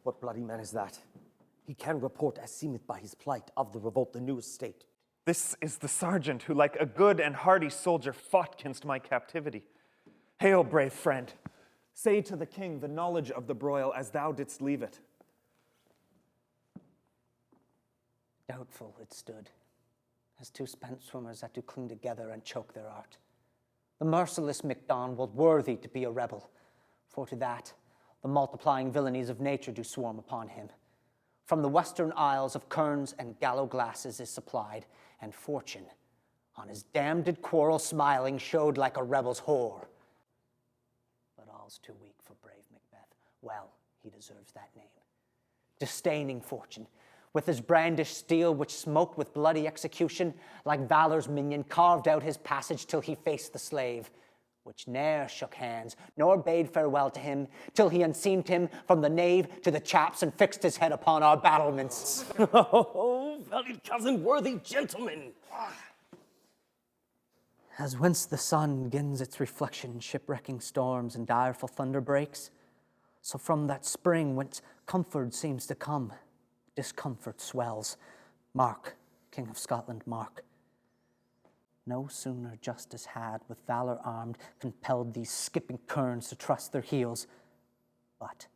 What bloody man is that? He can report as seemeth by his plight of the revolt the newest state. This is the sergeant who, like a good and hardy soldier, fought against my captivity. Hail, brave friend. Say to the king the knowledge of the broil as thou didst leave it. Doubtful it stood, as two spent swimmers that do cling together and choke their art. The merciless MacDonald worthy to be a rebel, for to that the multiplying villainies of nature do swarm upon him. From the western isles of kerns and gallow glasses is supplied, and fortune, on his damned quarrel smiling, showed like a rebel's whore. But all's too weak for brave Macbeth. Well, he deserves that name. Disdaining fortune, with his brandished steel, which smoked with bloody execution, like valor's minion, carved out his passage till he faced the slave, which ne'er shook hands, nor bade farewell to him, till he unseamed him from the nave to the chaps and fixed his head upon our battlements. Oh, valued cousin, worthy gentlemen! As whence the sun gins its reflection, shipwrecking storms and direful thunder breaks, so from that spring whence comfort seems to come, discomfort swells. Mark, King of Scotland, mark. No sooner justice had, with valor armed, compelled these skipping kerns to trust their heels, but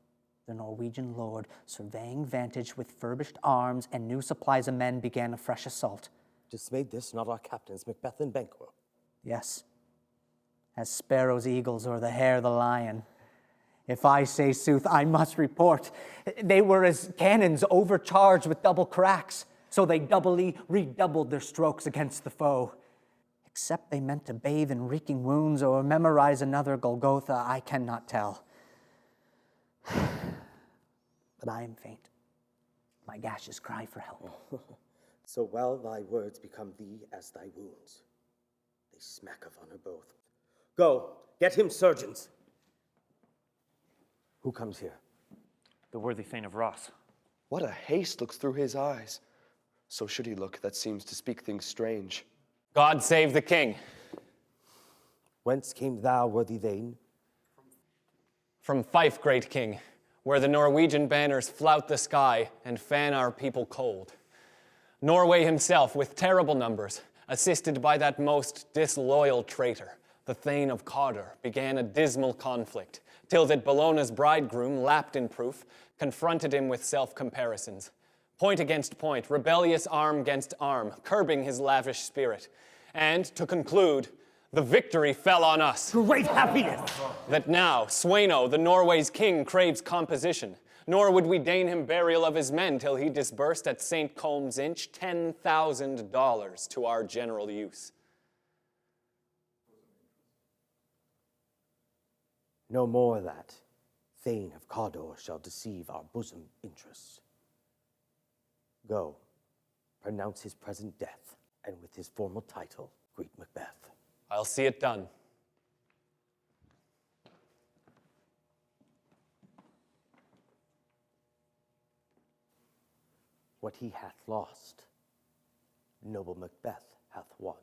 the Norwegian lord, surveying vantage with furbished arms and new supplies of men, began a fresh assault. Dismayed this not our captains, Macbeth and Banquo? Yes, as sparrows eagles or the hare the lion. If I say sooth, I must report. They were as cannons overcharged with double cracks, so they doubly redoubled their strokes against the foe. Except they meant to bathe in reeking wounds or memorize another Golgotha, I cannot tell. But I am faint. My gashes cry for help. So well thy words become thee as thy wounds. They smack of honor both. Go, get him surgeons. Who comes here? The worthy Thane of Ross. What a haste looks through his eyes. So should he look that seems to speak things strange. God save the king. Whence came thou, worthy Thane? From Fife, great king, where the Norwegian banners flout the sky and fan our people cold. Norway himself, with terrible numbers, assisted by that most disloyal traitor, the Thane of Cawdor, began a dismal conflict, till that Bellona's bridegroom, lapped in proof, confronted him with self-comparisons. Point against point, rebellious arm against arm, curbing his lavish spirit. And, to conclude, the victory fell on us. Great happiness! That now, Sweno, the Norway's king, craves composition, nor would we deign him burial of his men till he disbursed at St. Comb's Inch $10,000 to our general use. No more that Thane of Cawdor shall deceive our bosom interests. Go, pronounce his present death, and with his formal title, greet Macbeth. I'll see it done. What he hath lost, noble Macbeth hath won.